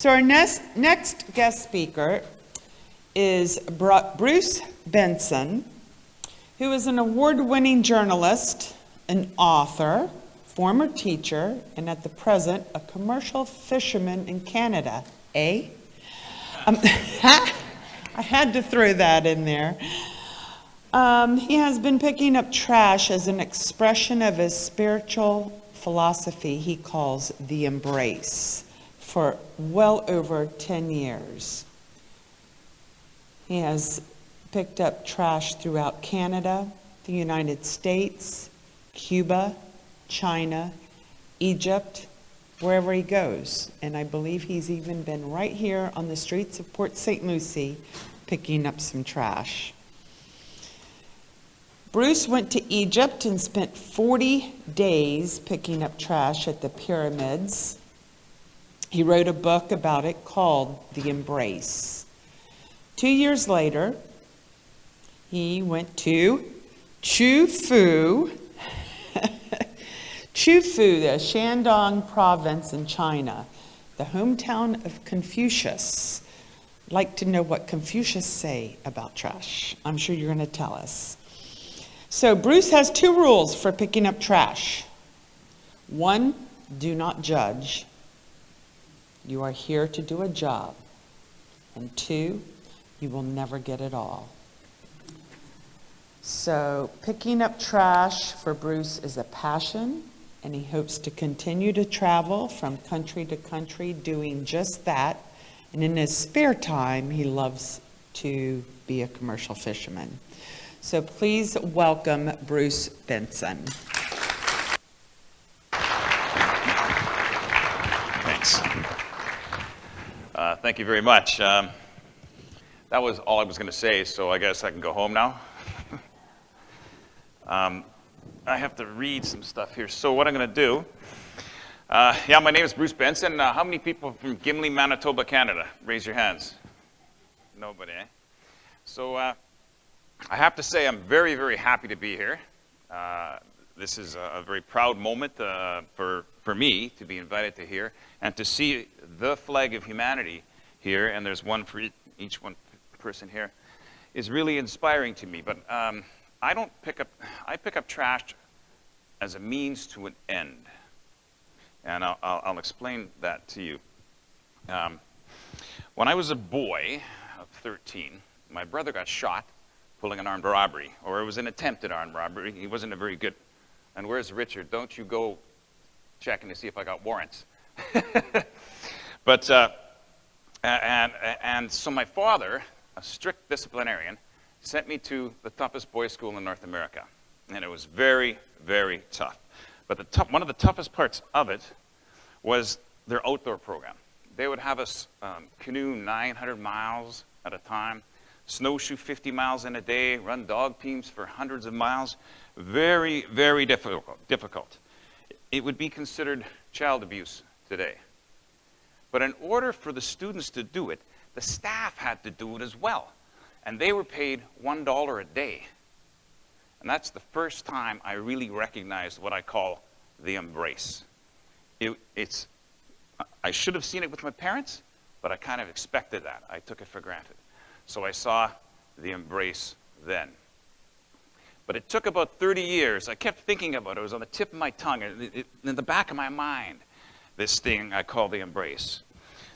So our next guest speaker is Bruce Benson, who is an award-winning journalist, an author, former teacher, and at the present, a commercial fisherman in Canada. I had to throw that in there. He has been picking up trash as an expression of his spiritual philosophy he calls the embrace for well over 10 years. He has picked up trash throughout Canada, the United States, Cuba, China, Egypt, wherever he goes. And I believe he's even been right here on the streets of Port St. Lucie picking up some trash. Bruce went to Egypt and spent 40 days picking up trash at the pyramids. He wrote a book about it called The Embrace. 2 years later, he went to Chufu, the Shandong province in China, the hometown of Confucius. I'd like to know what Confucius say about trash. I'm sure you're going to tell us. So Bruce has 2 rules for picking up trash. 1, do not judge. You are here to do a job. And 2, you will never get it all. So picking up trash for Bruce is a passion, and he hopes to continue to travel from country to country doing just that. And in his spare time, he loves to be a commercial fisherman. So please welcome Bruce Benson. Thanks. Thank you very much. That was all I was going to say, so I guess I can go home now. I have to read some stuff here. So what I'm going to do, my name is Bruce Benson. How many people from Gimli, Manitoba, Canada? Raise your hands. Nobody, eh? So I have to say I'm very, very happy to be here. This is a very proud moment for me to be invited to here and to see the flag of humanity here, and there's one for each one person here, is really inspiring to me. But I pick up trash as a means to an end, and I'll explain that to you. When I was a boy of 13, my brother got shot pulling an armed robbery, or it was an attempted armed robbery. He wasn't a very good. And where's Richard? Don't you go checking to see if I got warrants. But so my father, a strict disciplinarian, sent me to the toughest boys' school in North America, and it was very, very tough. But one of the toughest parts of it was their outdoor program. They would have us canoe 900 miles at a time, snowshoe 50 miles in a day, run dog teams for hundreds of miles. Very, very difficult. It would be considered child abuse today. But in order for the students to do it, the staff had to do it as well. And they were paid $1 a day. And that's the first time I really recognized what I call the embrace. I should have seen it with my parents, but I kind of expected that. I took it for granted. So I saw the embrace then. But it took about 30 years. I kept thinking about it. It was on the tip of my tongue, in the back of my mind, this thing I call the embrace.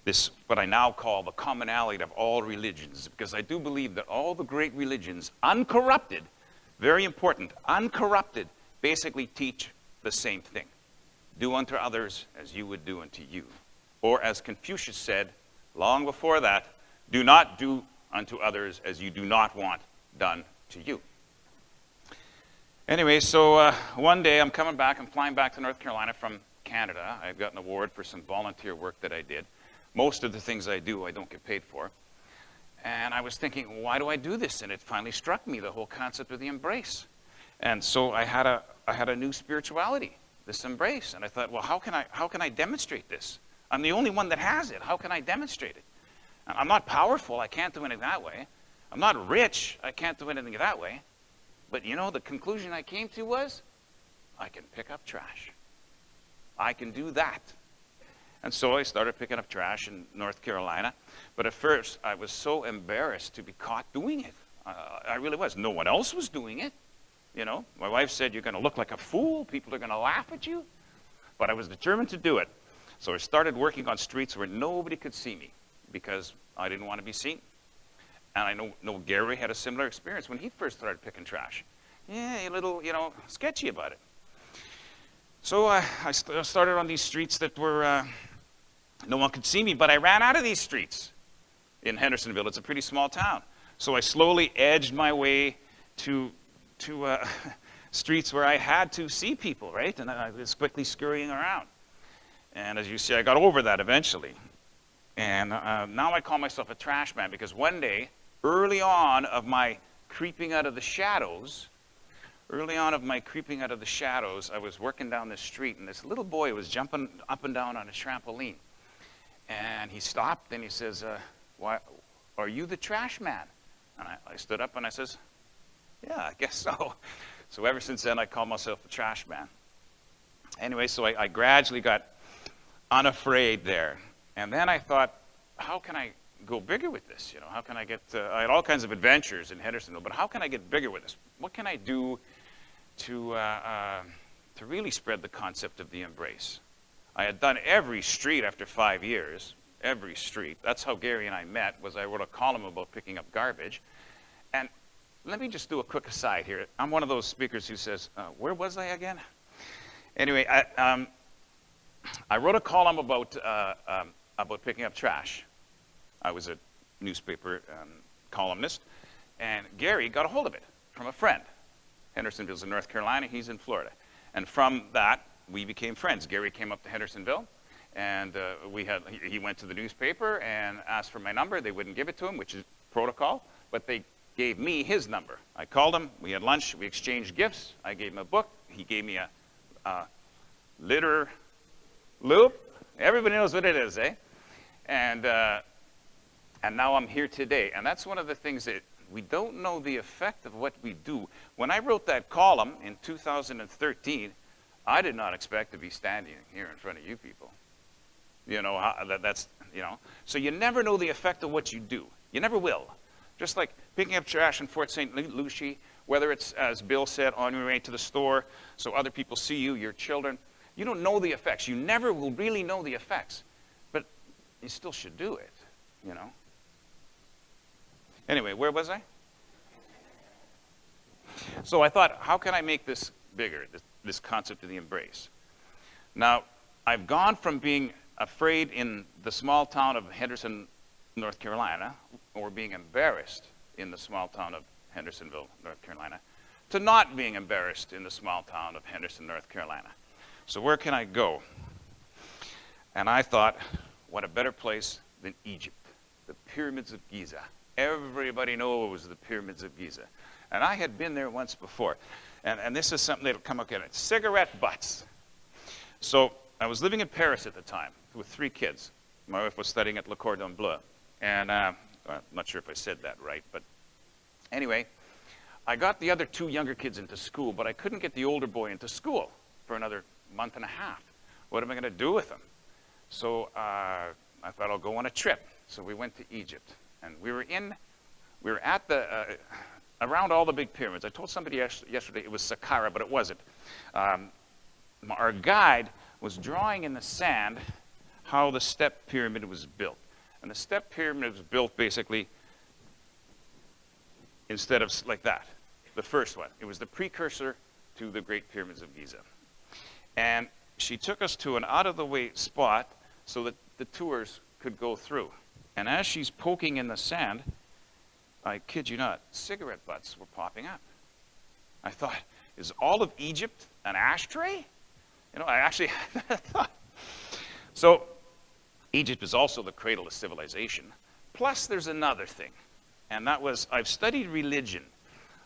This, what I now call the commonality of all religions, because I do believe that all the great religions, uncorrupted, very important, uncorrupted, basically teach the same thing. Do unto others as you would do unto you. Or as Confucius said long before that, do not do unto others as you do not want done to you. Anyway, so one day I'm flying back to North Carolina from Canada. I've got an award for some volunteer work that I did. Most of the things I do, I don't get paid for. And I was thinking, why do I do this? And it finally struck me, the whole concept of the embrace. And so I had a new spirituality, this embrace. And I thought, well, how can I demonstrate this? I'm the only one that has it. How can I demonstrate it? I'm not powerful. I can't do anything that way. I'm not rich. I can't do anything that way. But you know, the conclusion I came to was, I can pick up trash. I can do that. And so I started picking up trash in North Carolina. But at first, I was so embarrassed to be caught doing it. I really was. No one else was doing it. You know, my wife said, you're going to look like a fool. People are going to laugh at you. But I was determined to do it. So I started working on streets where nobody could see me because I didn't want to be seen. And I know Gary had a similar experience when he first started picking trash. Yeah, a little, sketchy about it. So I started on these streets that were, no one could see me, but I ran out of these streets in Hendersonville. It's a pretty small town. So I slowly edged my way to streets where I had to see people, right? And I was quickly scurrying around. And as you see, I got over that eventually. And now I call myself a trash man because one day, early on of my creeping out of the shadows, I was working down this street, and this little boy was jumping up and down on a trampoline. And he stopped, and he says, "Why, are you the trash man?" And I stood up, and I says, "Yeah, I guess so." So ever since then, I call myself the trash man. Anyway, so I gradually got unafraid there. And then I thought, how can I go bigger with this? How can I get, I had all kinds of adventures in Hendersonville, but how can I get bigger with this? What can I do to really spread the concept of the embrace? I had done every street after 5 years, every street. That's how Gary and I met, was I wrote a column about picking up garbage. And let me just do a quick aside here. I'm one of those speakers who says, where was I again? Anyway, I wrote a column about picking up trash. I was a newspaper columnist, and Gary got a hold of it from a friend. Hendersonville's in North Carolina, he's in Florida. And from that, we became friends. Gary came up to Hendersonville, and he went to the newspaper and asked for my number. They wouldn't give it to him, which is protocol, but they gave me his number. I called him, we had lunch, we exchanged gifts. I gave him a book, he gave me a litter loop. Everybody knows what it is, eh? And now I'm here today. And that's one of the things that we don't know the effect of what we do. When I wrote that column in 2013, I did not expect to be standing here in front of you people. So you never know the effect of what you do. You never will. Just like picking up trash in Fort St. Lucie, whether it's, as Bill said, on your way to the store, so other people see you, your children. You don't know the effects. You never will really know the effects. But you still should do it, Anyway, where was I? So I thought, how can I make this bigger, this concept of the embrace? Now, I've gone from being afraid in the small town of Henderson, North Carolina, or being embarrassed in the small town of Hendersonville, North Carolina, to not being embarrassed in the small town of Henderson, North Carolina. So where can I go? And I thought, what a better place than Egypt, the pyramids of Giza. Everybody knows the pyramids of Giza. And I had been there once before. And this is something that'll come up again. Cigarette butts. So I was living in Paris at the time with 3 kids. My wife was studying at Le Cordon Bleu. And I'm not sure if I said that right, but anyway, I got the other 2 younger kids into school, but I couldn't get the older boy into school for another month and a half. What am I going to do with him? So I thought I'll go on a trip. So we went to Egypt. And we were at around all the big pyramids. I told somebody yesterday it was Saqqara, but it wasn't. Our guide was drawing in the sand how the step pyramid was built. And the step pyramid was built basically instead of like that, the first one. It was the precursor to the Great Pyramids of Giza. And she took us to an out-of-the-way spot so that the tours could go through. And as she's poking in the sand, I kid you not, cigarette butts were popping up. I thought, is all of Egypt an ashtray? I actually thought. So Egypt is also the cradle of civilization. Plus there's another thing, and that was, I've studied religion.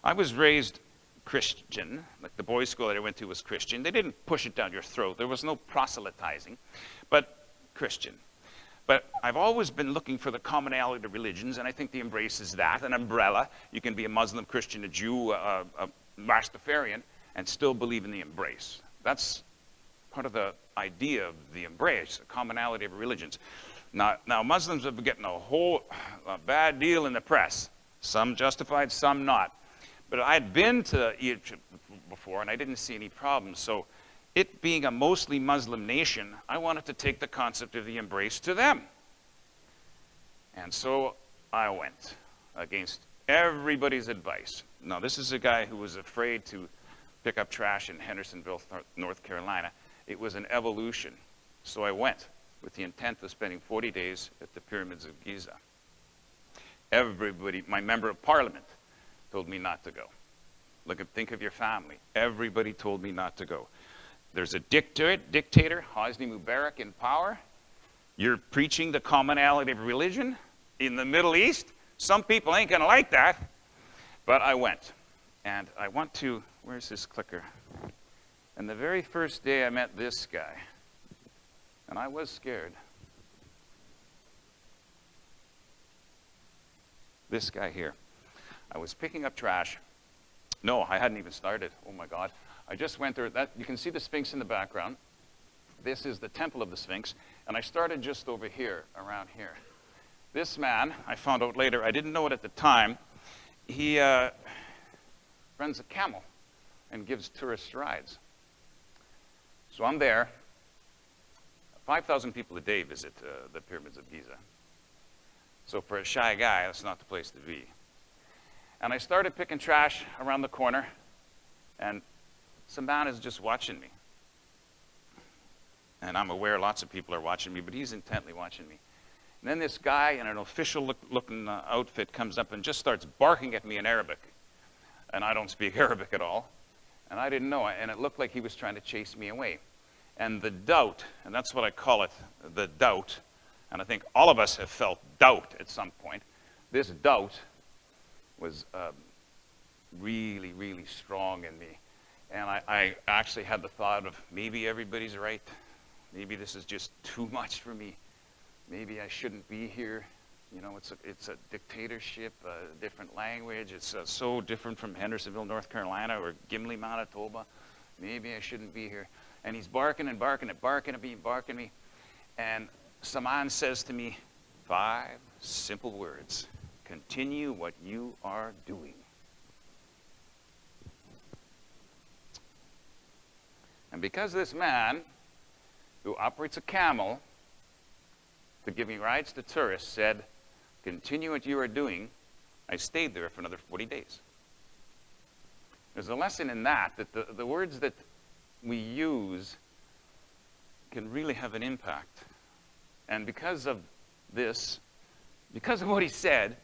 I was raised Christian, like the boys' school that I went to was Christian. They didn't push it down your throat. There was no proselytizing, but Christian. But I've always been looking for the commonality of religions, and I think the embrace is that, an umbrella. You can be a Muslim, Christian, a Jew, a Rastafarian, and still believe in the embrace. That's part of the idea of the embrace, the commonality of religions. Now Muslims have been getting a bad deal in the press. Some justified, some not. But I had been to Egypt before, and I didn't see any problems. So it being a mostly Muslim nation, I wanted to take the concept of the embrace to them. And so I went against everybody's advice. Now, this is a guy who was afraid to pick up trash in Hendersonville, North Carolina. It was an evolution. So I went with the intent of spending 40 days at the pyramids of Giza. Everybody, my member of parliament, told me not to go. Think of your family. Everybody told me not to go. There's a dictator, Hosni Mubarak, in power. You're preaching the commonality of religion in the Middle East. Some people ain't going to like that. But I went. And I want to, where's this clicker? And the very first day I met this guy. And I was scared. This guy here. I was picking up trash. No, I hadn't even started. Oh my God. I just went there. You can see the Sphinx in the background. This is the temple of the Sphinx. And I started just over here, around here. This man, I found out later, I didn't know it at the time, he runs a camel and gives tourists rides. So I'm there. 5,000 people a day visit the pyramids of Giza. So for a shy guy, that's not the place to be. And I started picking trash around the corner, and some man is just watching me. And I'm aware lots of people are watching me, but he's intently watching me. And then this guy in an official-looking outfit comes up and just starts barking at me in Arabic. And I don't speak Arabic at all. And I didn't know it, and it looked like he was trying to chase me away. And the doubt, and that's what I call it, the doubt, and I think all of us have felt doubt at some point. This doubt was really, really strong in me. And I actually had the thought of maybe everybody's right. Maybe this is just too much for me. Maybe I shouldn't be here. You know, it's a dictatorship, a different language. It's so different from Hendersonville, North Carolina, or Gimli, Manitoba. Maybe I shouldn't be here. And he's barking and barking and barking at me, barking at me. And Saman says to me, 5 simple words. Continue what you are doing. And because this man, who operates a camel to give me rides to tourists, said, continue what you are doing, I stayed there for another 40 days. There's a lesson in that the words that we use can really have an impact. And because of this, because of what he said,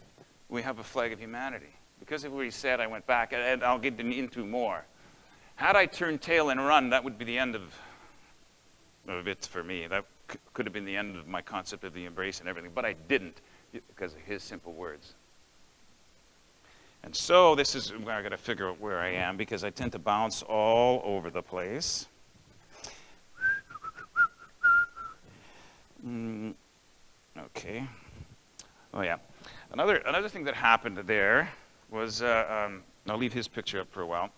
we have a flag of humanity. Because of what he said, I went back, and I'll get into more. Had I turned tail and run, that would be the end of it for me. That could have been the end of my concept of the embrace and everything, but I didn't because of his simple words. And so this is where I got to figure out where I am, because I tend to bounce all over the place. Okay. Oh yeah. Another thing that happened there was I'll leave his picture up for a while.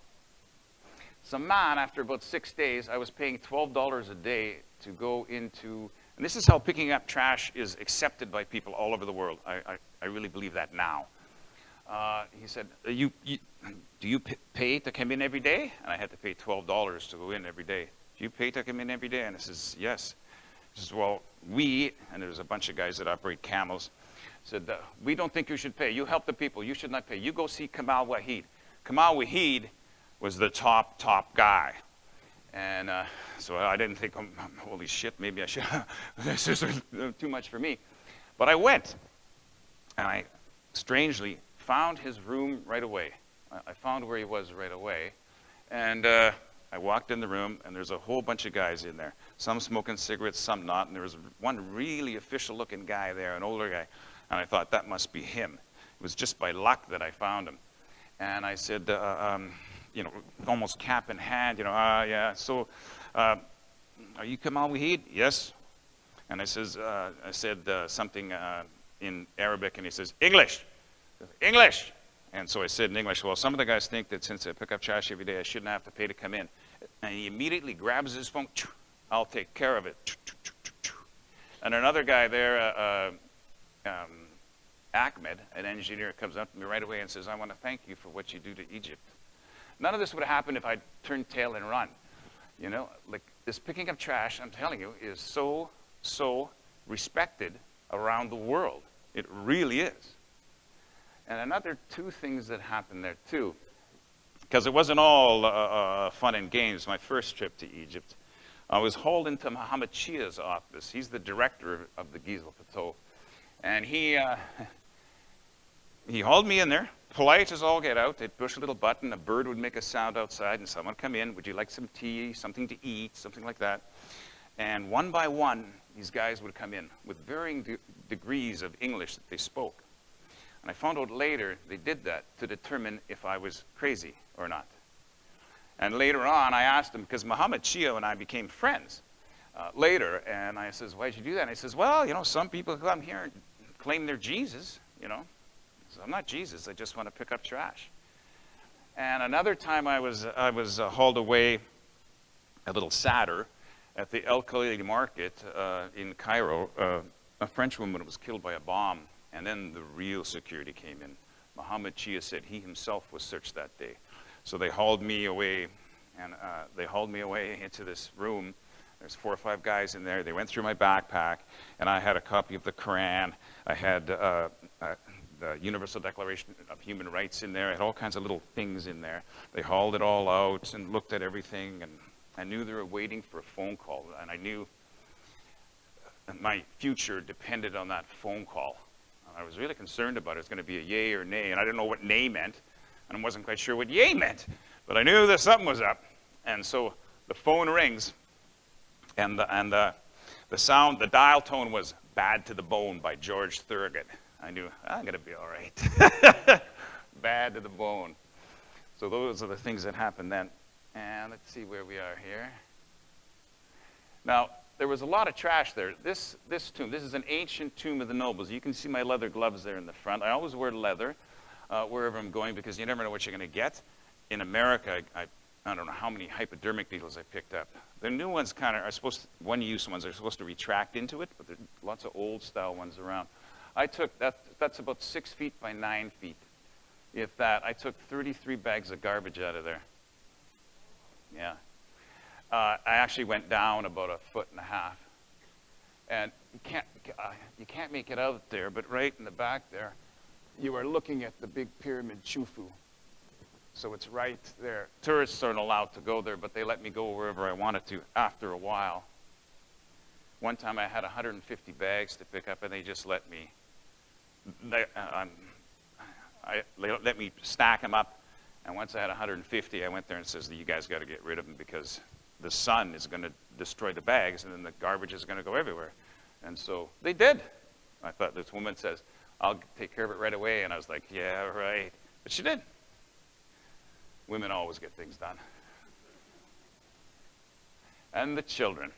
Some man, after about 6 days, I was paying $12 a day to go into, and this is how picking up trash is accepted by people all over the world. I really believe that now. He said, do you pay to come in every day? And I had to pay $12 to go in every day. Do you pay to come in every day? And I says, yes. He says, well, and there's a bunch of guys that operate camels, said, we don't think you should pay. You help the people. You should not pay. You go see Kamal Wahid. Kamal Wahid was the top guy. And so I didn't think, holy shit, maybe I should. This is too much for me. But I went, and I strangely found his room right away. I found where he was right away. And I walked in the room, and there's a whole bunch of guys in there. Some smoking cigarettes, some not. And there was one really official-looking guy there, an older guy. And I thought, that must be him. It was just by luck that I found him. And I said, almost cap in hand, yeah. So, are you Kamal Wahid? Yes. And I said something in Arabic, and he says, English. English. And so I said in English, well, some of the guys think that since I pick up trash every day, I shouldn't have to pay to come in. And he immediately grabs his phone, I'll take care of it. And another guy there, Ahmed, an engineer, comes up to me right away and says, I want to thank you for what you do to Egypt. None of this would have happened if I'd turned tail and run. You know, like this picking up trash, I'm telling you, is so respected around the world. It really is. And another two things that happened there too, because it wasn't all fun and games. My first trip to Egypt, I was hauled into Mohammed Chia's office. He's the director of the Giza Plateau. And he hauled me in there, polite as all get out. They'd push a little button, a bird would make a sound outside, and someone would come in. Would you like some tea, something to eat, something like that? And one by one, these guys would come in with varying degrees of English that they spoke. And I found out later they did that to determine if I was crazy or not. And later on, I asked him, because Mohammed Chia and I became friends later, and I says, why'd you do that? And he says, well, you know, some people come here and claim they're Jesus, you know. So I'm not Jesus, I just want to pick up trash. And another time I was hauled away a little sadder at the El Khalili market in Cairo. A French woman was killed by a bomb, and then the real security came in. Mohammed Chia said he himself was searched that day. So they hauled me away, and they hauled me away into this room. There's 4 or 5 guys in there. They went through my backpack, and I had a copy of the Quran. I had the Universal Declaration of Human Rights in there. I had all kinds of little things in there. They hauled it all out and looked at everything, and I knew they were waiting for a phone call, and I knew my future depended on that phone call. And I was really concerned about it. It was going to be a yay or nay, and I didn't know what nay meant, and I wasn't quite sure what yay meant, but I knew that something was up. And so the phone rings, and the sound, the dial tone was "Bad to the Bone" by George Thorogood. I knew, I'm going to be all right. Bad to the bone. So those are the things that happened then. And let's see where we are here. Now, there was a lot of trash there. This tomb, this is an ancient tomb of the nobles. You can see my leather gloves there in the front. I always wear leather wherever I'm going because you never know what you're going to get. In America, I don't know how many hypodermic needles I picked up. The new ones kind of are supposed to, one-use ones are supposed to retract into it, but there are lots of old-style ones around. I took, that's about 6 feet by 9 feet. If that, I took 33 bags of garbage out of there. Yeah. I actually went down about 1.5 feet. And you can't make it out there, but right in the back there, you are looking at the big pyramid Khufu. So it's right there. Tourists aren't allowed to go there, but they let me go wherever I wanted to after a while. One time I had 150 bags to pick up, and they just let me. They let me stack them up, and once I had 150, I went there and says, you guys got to get rid of them because the sun is going to destroy the bags, and then the garbage is going to go everywhere. And so they did. I thought, this woman says, I'll take care of it right away, and I was like, yeah, right. But she did. Women always get things done. And the children.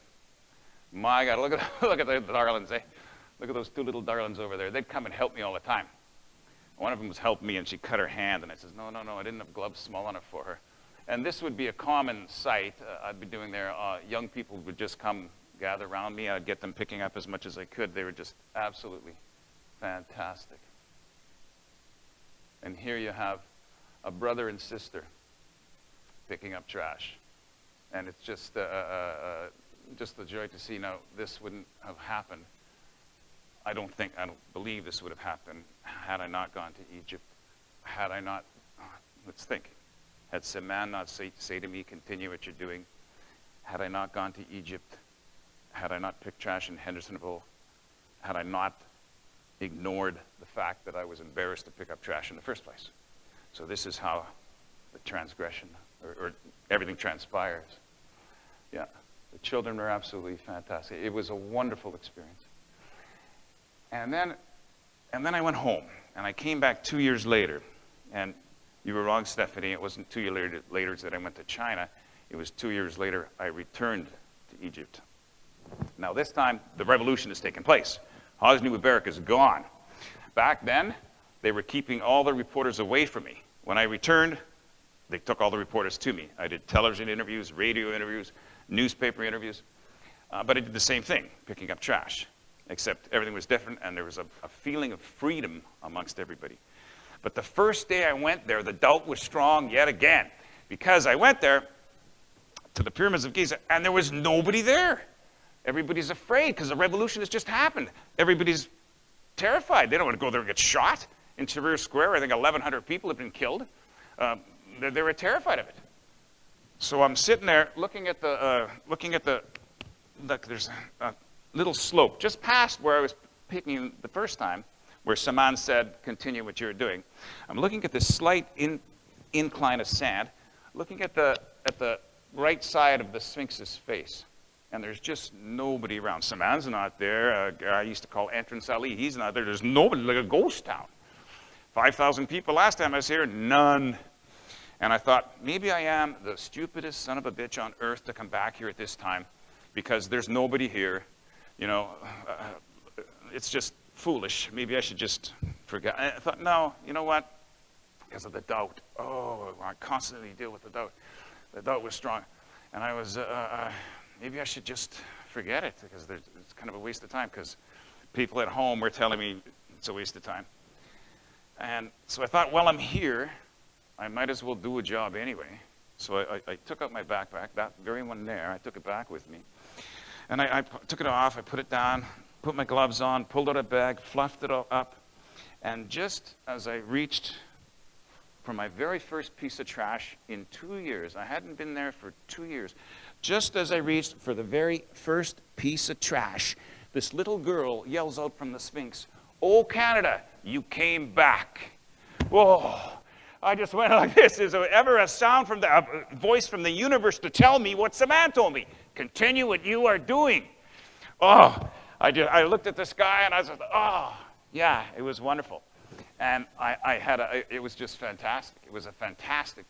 My God, look at the darlings, eh? Look at those 2 little darlings over there. They'd come and help me all the time. One of them was helping me, and she cut her hand, and I says, no, I didn't have gloves small enough for her. And this would be a common sight I'd be doing there. Young people would just come gather around me. I'd get them picking up as much as I could. They were just absolutely fantastic. And here you have a brother and sister picking up trash. And it's just the joy to see. Now, this wouldn't have happened. I don't believe this would have happened had I not gone to Egypt. Had I not, let's think, had Seman not say to me, continue what you're doing. Had I not gone to Egypt, had I not picked trash in Hendersonville, had I not ignored the fact that I was embarrassed to pick up trash in the first place. So this is how the transgression, or everything transpires. Yeah, the children were absolutely fantastic. It was a wonderful experience. And then I went home, and I came back 2 years later. And you were wrong, Stephanie. It wasn't 2 years later that I went to China. It was 2 years later I returned to Egypt. Now this time, the revolution has taken place. Hosni Mubarak is gone. Back then, they were keeping all the reporters away from me. When I returned, they took all the reporters to me. I did television interviews, radio interviews, newspaper interviews. But I did the same thing, picking up trash, except everything was different, and there was a feeling of freedom amongst everybody. But the first day I went there, the doubt was strong yet again, because I went there to the pyramids of Giza, and there was nobody there. Everybody's afraid because the revolution has just happened. Everybody's terrified. They don't want to go there and get shot. In Tahrir Square, I think 1,100 people have been killed. They were terrified of it. So I'm sitting there looking at there's a little slope just past where I was picking the first time, where Saman said, continue what you're doing. I'm looking at this slight incline of sand, looking at the right side of the Sphinx's face. And there's just nobody around. Saman's not there. A guy I used to call Entrance Ali, he's not there. There's nobody, like a ghost town. 5,000 people last time I was here, none. And I thought, maybe I am the stupidest son of a bitch on earth to come back here at this time, because there's nobody here. You know, it's just foolish. Maybe I should just forget. I thought, no, you know what? Because of the doubt. Oh, I constantly deal with the doubt. The doubt was strong. And I was, maybe I should just forget it, because it's kind of a waste of time, because people at home were telling me it's a waste of time. And so I thought, well, I'm here. I might as well do a job anyway. So I took out my backpack, that very one there. I took it back with me. And I took it off, I put it down, put my gloves on, pulled out a bag, fluffed it all up. And just as I reached for my very first piece of trash in 2 years, I hadn't been there for 2 years, just as I reached for the very first piece of trash, this little girl yells out from the Sphinx, "Oh, Canada, you came back." Whoa. I just went like this. Is there ever a sound from a voice from the universe to tell me what Saman told me? Continue what you are doing. Oh, I looked at the sky and I was like, oh, yeah, it was wonderful. And it was just fantastic. It was a fantastic.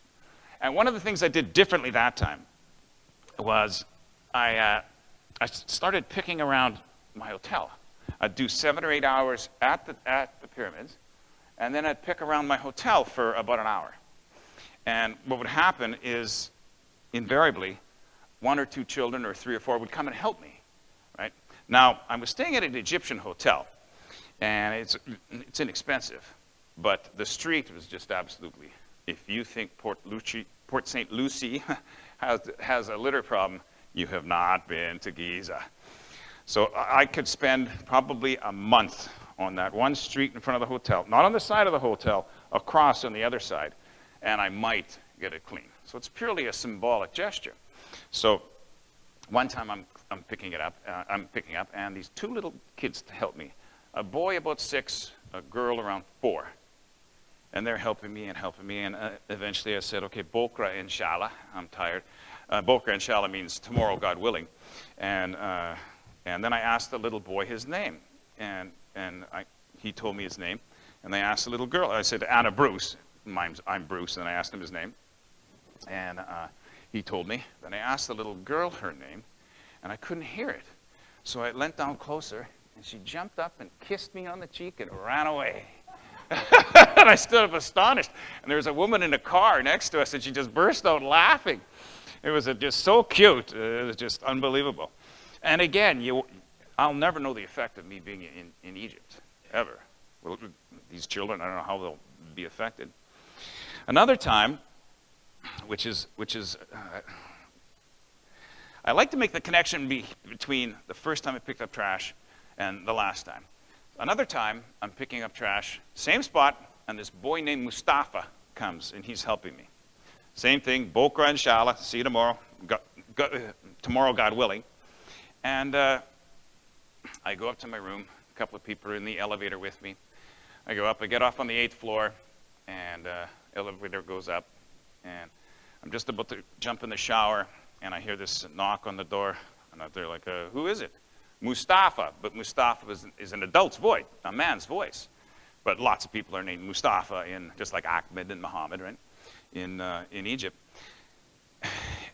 And one of the things I did differently that time was I started picking around my hotel. I'd do 7 or 8 hours at the pyramids, and then I'd pick around my hotel for about an hour. And what would happen is, invariably, 1 or 2 children or 3 or 4 would come and help me, right? Now, I was staying at an Egyptian hotel, and it's inexpensive, but the street was just absolutely, if you think Port St. Lucie has a litter problem, you have not been to Giza. So I could spend probably a month on that one street in front of the hotel, not on the side of the hotel, across on the other side, and I might get it clean. So it's purely a symbolic gesture. So one time I'm picking up, and these 2 little kids to help me, a boy about 6, a girl around 4, and they're helping me, and eventually I said, okay, Bokra inshallah, I'm tired. Bokra inshallah means tomorrow, God willing, and then I asked the little boy his name, and he told me his name, and I asked the little girl, I said, Anna Bruce, I'm Bruce, and I asked him his name, and he told me. Then I asked the little girl her name, and I couldn't hear it. So I leant down closer, and she jumped up and kissed me on the cheek and ran away. And I stood up astonished, and there was a woman in the car next to us, and she just burst out laughing. It was just so cute. It was just unbelievable. And again, I'll never know the effect of me being in Egypt, ever. Well, these children, I don't know how they'll be affected. Another time, which is I like to make the connection between the first time I picked up trash and the last time. Another time, I'm picking up trash, same spot, and this boy named Mustafa comes, and he's helping me. Same thing, Bokra inshallah, see you tomorrow, tomorrow, God willing. And I go up to my room, a couple of people are in the elevator with me. I go up, I get off on the 8th floor, and elevator goes up, and I'm just about to jump in the shower, and I hear this knock on the door, and they're like, who is it? Mustafa, but Mustafa is an adult's voice, a man's voice. But lots of people are named Mustafa, just like Ahmed and Muhammad, right, in Egypt.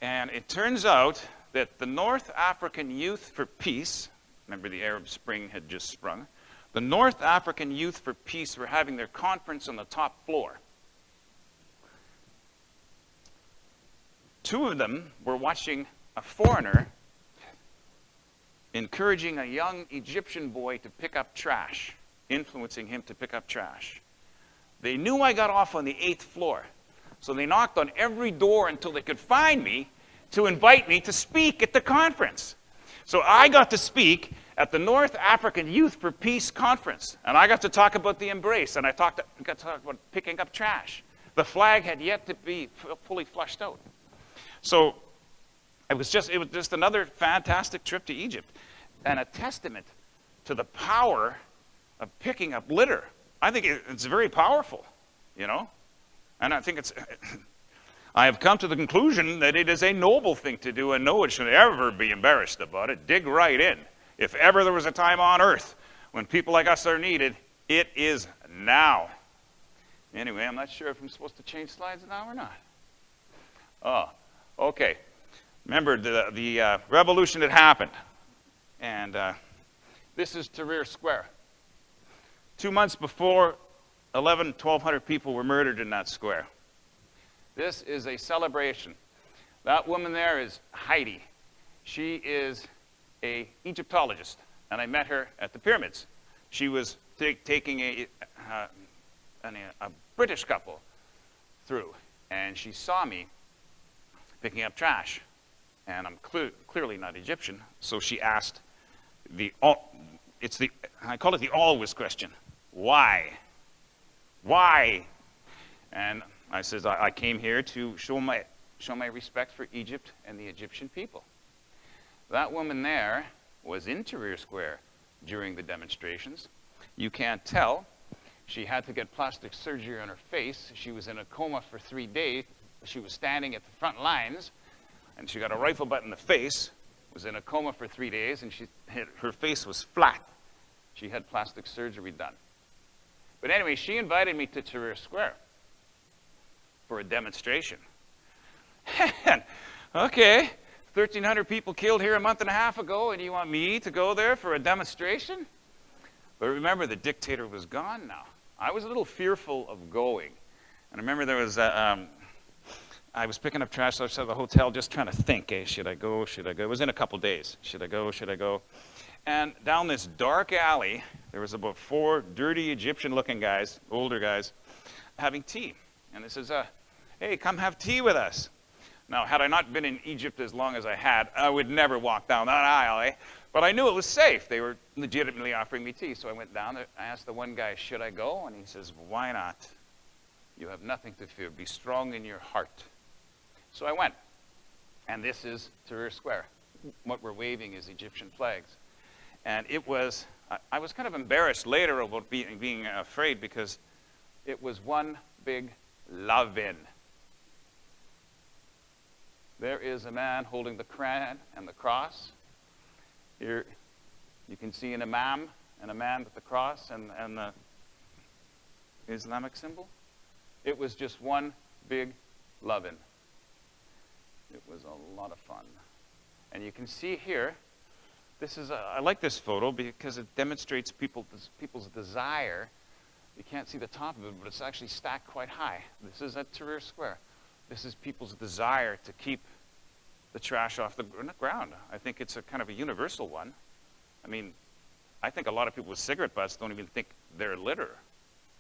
And it turns out that the North African Youth for Peace, remember the Arab Spring had just sprung, the North African Youth for Peace were having their conference on the top floor. 2 of them were watching a foreigner encouraging a young Egyptian boy to pick up trash, influencing him to pick up trash. They knew I got off on the 8th floor, so they knocked on every door until they could find me to invite me to speak at the conference. So I got to speak at the North African Youth for Peace Conference, and I got to talk about the embrace, and I got to talk about picking up trash. The flag had yet to be fully flushed out. So it was just another fantastic trip to Egypt, and a testament to the power of picking up litter. I think it's very powerful, you know? And I think I have come to the conclusion that it is a noble thing to do, and no one should ever be embarrassed about it. Dig right in. If ever there was a time on earth when people like us are needed, it is now. Anyway, I'm not sure if I'm supposed to change slides now or not. Oh, okay. Remember, the revolution had happened. And this is Tahrir Square. 2 months before, 1,200 people were murdered in that square. This is a celebration. That woman there is Heidi. She is an Egyptologist, and I met her at the pyramids. She was taking a British couple through, and she saw me picking up trash. And I'm clearly not Egyptian, so she asked I call it the always question. Why? Why? And I says, I came here to show my respect for Egypt and the Egyptian people. That woman there was in Tahrir Square during the demonstrations. You can't tell. She had to get plastic surgery on her face. She was in a coma for 3 days. She was standing at the front lines, and she got a rifle butt in the face, was in a coma for 3 days, and her face was flat. She had plastic surgery done. But anyway, she invited me to Tahrir Square for a demonstration. Okay, 1,300 people killed here a month and a half ago, and you want me to go there for a demonstration? But remember, the dictator was gone now. I was a little fearful of going. And I remember there was I was picking up trash outside the hotel just trying to think, should I go, should I go? It was in a couple days. Should I go, should I go? And down this dark alley, there was about 4 dirty Egyptian-looking guys, older guys, having tea. And they says, hey, come have tea with us. Now, had I not been in Egypt as long as I had, I would never walk down that aisle, But I knew it was safe. They were legitimately offering me tea. So I went down there. I asked the one guy, should I go? And he says, why not? You have nothing to fear. Be strong in your heart. So I went. And this is Tahrir Square. What we're waving is Egyptian flags. And it was, I was kind of embarrassed later about being afraid, because it was one big love-in. There is a man holding the Quran and the cross. Here you can see an imam and a man with the cross and the Islamic symbol. It was just one big love-in. It was a lot of fun. And you can see here, I like this photo because it demonstrates people's desire. You can't see the top of it, but it's actually stacked quite high. This is at Tahrir Square. This is people's desire to keep the trash off the ground. I think it's a kind of a universal one. I mean, I think a lot of people with cigarette butts don't even think they're litter.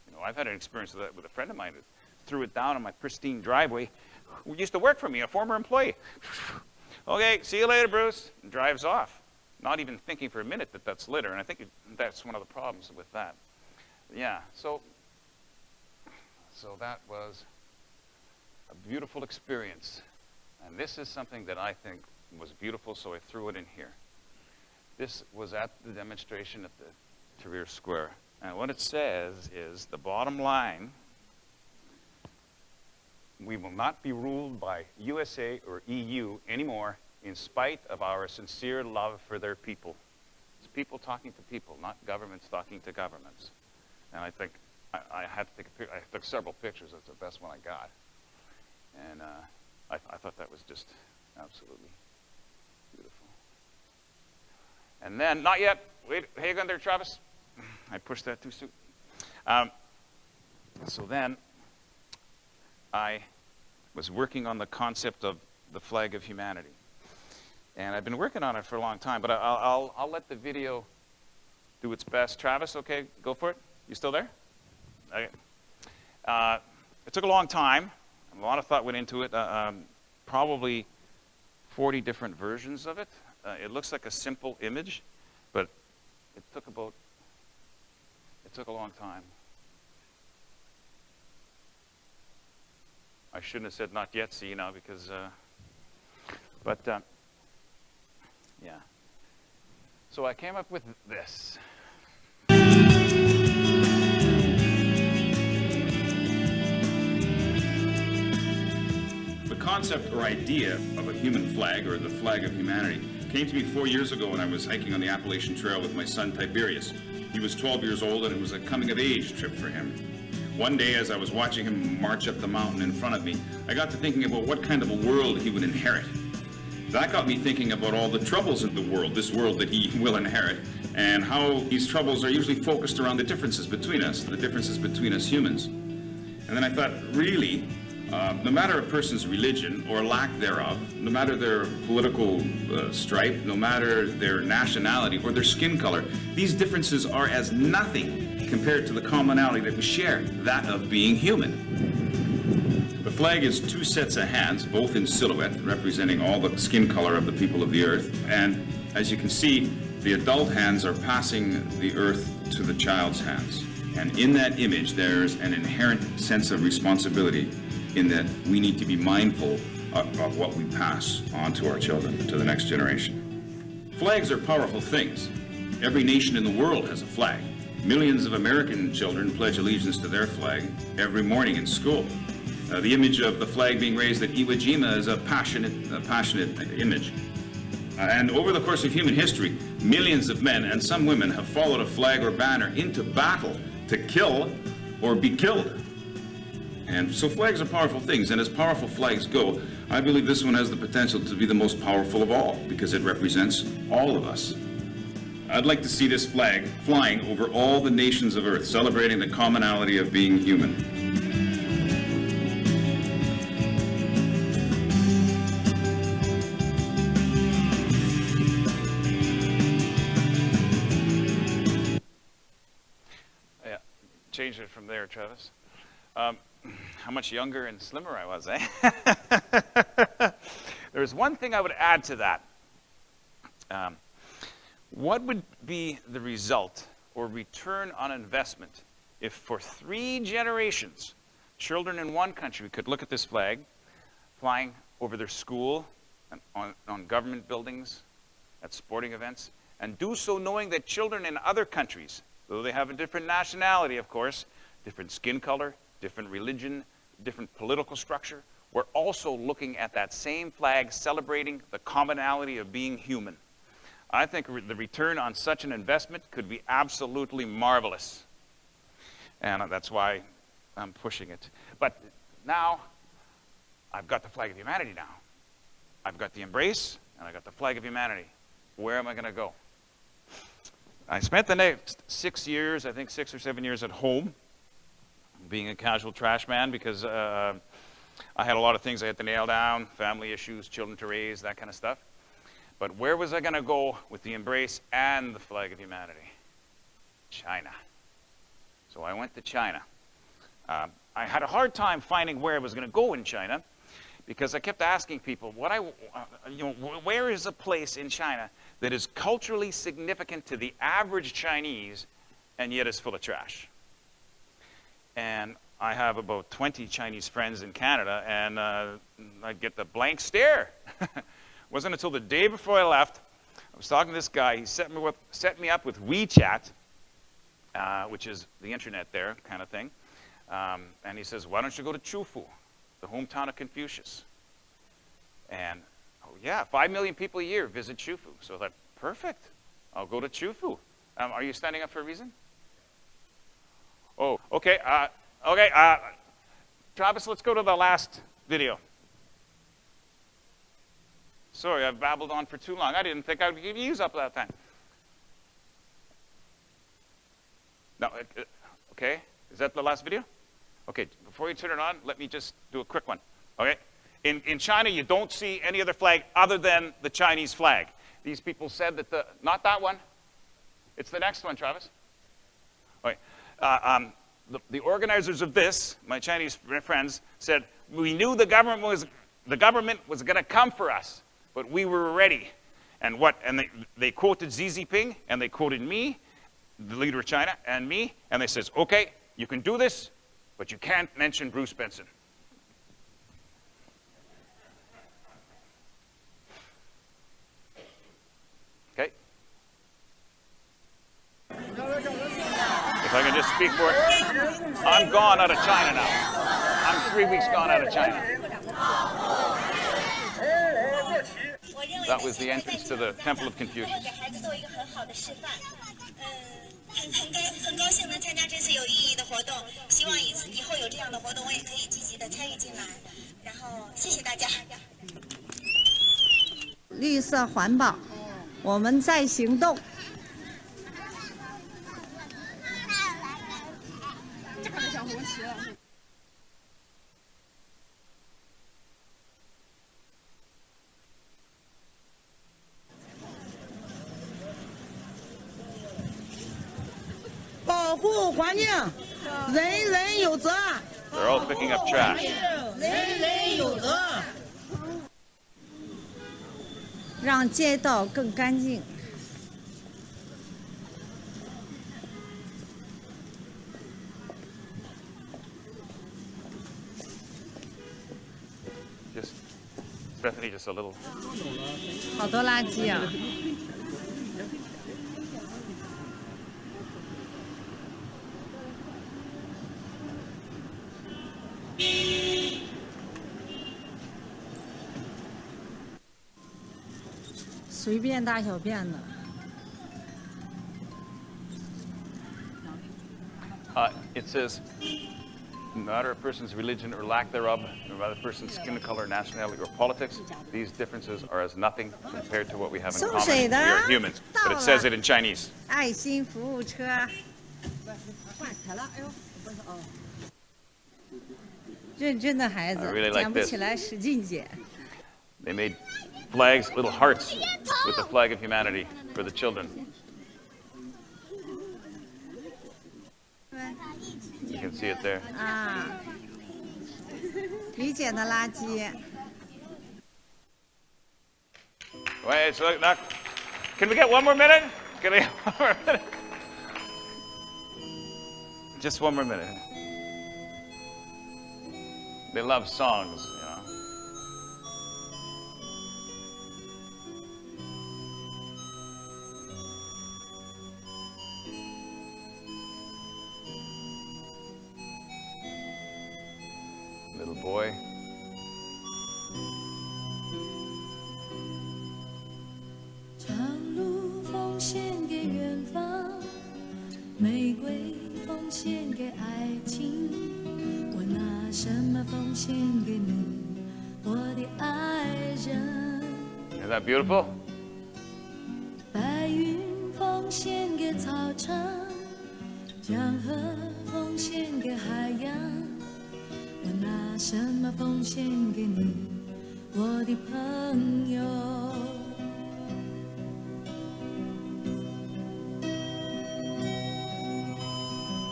You know, I've had an experience of that with a friend of mine who threw it down on my pristine driveway, who used to work for me, a former employee. Okay, see you later, Bruce, and drives off, not even thinking for a minute that that's litter. And I think that's one of the problems with that. Yeah, so that was a beautiful experience. And this is something that I think was beautiful, so I threw it in here. This was at the demonstration at the Tahrir Square. And what it says is, the bottom line, we will not be ruled by USA or EU anymore, in spite of our sincere love for their people. It's people talking to people, not governments talking to governments. And I think I had to take a picture. I took several pictures. That's the best one I got. And I thought that was just absolutely beautiful. And then, not yet. Wait, hang on there, Travis. I pushed that too soon. So then, I was working on the concept of the flag of humanity. And I've been working on it for a long time, but I'll let the video do its best. Travis, okay, go for it. You still there? Okay. It took a long time. A lot of thought went into it. Probably 40 different versions of it. It looks like a simple image, but it took a long time. I shouldn't have said not yet, see now, because, yeah. So I came up with this. The concept or idea of a human flag, or the flag of humanity, came to me 4 years ago when I was hiking on the Appalachian Trail with my son Tiberius. He was 12 years old, and it was a coming-of-age trip for him. One day, as I was watching him march up the mountain in front of me, I got to thinking about what kind of a world he would inherit. That got me thinking about all the troubles in the world, this world that he will inherit, and how these troubles are usually focused around the differences between us, humans. And then I thought, really, no matter a person's religion or lack thereof, no matter their political stripe, no matter their nationality or their skin color, these differences are as nothing compared to the commonality that we share, that of being human. The flag is two sets of hands, both in silhouette, representing all the skin color of the people of the earth. And as you can see, the adult hands are passing the earth to the child's hands. And in that image, there's an inherent sense of responsibility in that we need to be mindful of what we pass on to our children, to the next generation. Flags are powerful things. Every nation in the world has a flag. Millions of American children pledge allegiance to their flag every morning in school. The image of the flag being raised at Iwo Jima is a passionate image. And over the course of human history, millions of men and some women have followed a flag or banner into battle to kill or be killed. And so flags are powerful things, and as powerful flags go, I believe this one has the potential to be the most powerful of all, because it represents all of us. I'd like to see this flag flying over all the nations of Earth, celebrating the commonality of being human. Yeah, change it from there, Travis. How much younger and slimmer I was, eh? There's one thing I would add to that. What would be the result or return on investment if for 3 generations, children in one country could look at this flag flying over their school, and on government buildings, at sporting events, and do so knowing that children in other countries, though they have a different nationality, of course, different skin color, different religion, different political structure, we're also looking at that same flag celebrating the commonality of being human. I think the return on such an investment could be absolutely marvelous. And that's why I'm pushing it. But now, I've got the flag of humanity now. I've got the embrace, and I've got the flag of humanity. Where am I going to go? I spent the next 6 years, I think 6 or 7 years at home, being a casual trash man, because I had a lot of things I had to nail down, family issues, children to raise, that kind of stuff. But where was I going to go with the embrace and the flag of humanity? China. So I went to China. I had a hard time finding where I was going to go in China, because I kept asking people, where is a place in China that is culturally significant to the average Chinese and yet is full of trash? And I have about 20 Chinese friends in Canada, and I'd get the blank stare. Wasn't until the day before I left, I was talking to this guy. He set me up with WeChat, which is the internet there kind of thing. And he says, why don't you go to Chufu, the hometown of Confucius? And, oh yeah, 5 million people a year visit Chufu. So I thought, perfect, I'll go to Chufu. Are you standing up for a reason? Oh, okay, Travis, let's go to the last video. Sorry, I've babbled on for too long. I didn't think I would use up that time. No, okay, is that the last video? Okay, before you turn it on, let me just do a quick one, okay? In China, you don't see any other flag other than the Chinese flag. These people said that not that one, it's the next one, Travis. Okay. The organizers of this, my Chinese friends, said, we knew the government was going to come for us, but we were ready. And they quoted Xi Jinping, and they quoted me, the leader of China, and me, and they says, okay, you can do this, but you can't mention Bruce Benson. Okay? If I can just speak for it. I'm gone out of China now. I'm 3 weeks gone out of China. That was the entrance to the Temple of Confucius. 很高兴能参加这次有意义的活动，希望以后有这样的活动，我也可以积极的参与进来。然后谢谢大家。绿色环保，我们在行动。这个小红旗了。 保护环境，人人有责。 They're all picking up trash. 人人有责。让街道更干净。 Just, Stephanie, just a little. 好多垃圾啊！ 随便大小便的。It says, no matter a person's religion or lack thereof, no matter a person's skin color, nationality, or politics, these differences are as nothing compared to what we have in common. We are humans. But it says it in Chinese. 爱心服务车。认真的孩子， really like 捡不起来使劲捡。 They made flags, little hearts, with the flag of humanity for the children. You can see it there. 啊，你捡的垃圾。 Wait, so now, can we get one more minute? Can we get one more minute? Just one more minute. They love songs, you know. Little boy. Isn't that beautiful? 白云奉献给草场，江河奉献给海洋，我拿什么奉献给你，我的朋友？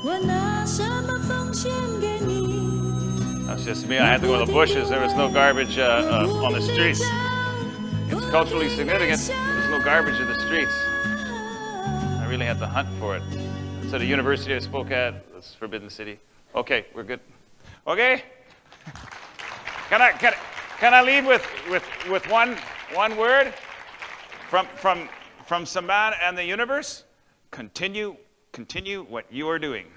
我拿什么奉献给你？ That's just me. I had to go to the bushes. There was no garbage on the streets. It's culturally significant. There's no garbage in the streets. I really had to hunt for it. So the university I spoke at, this Forbidden City. Okay, we're good. Okay. Can I leave with one word from Saman and the universe? Continue what you are doing.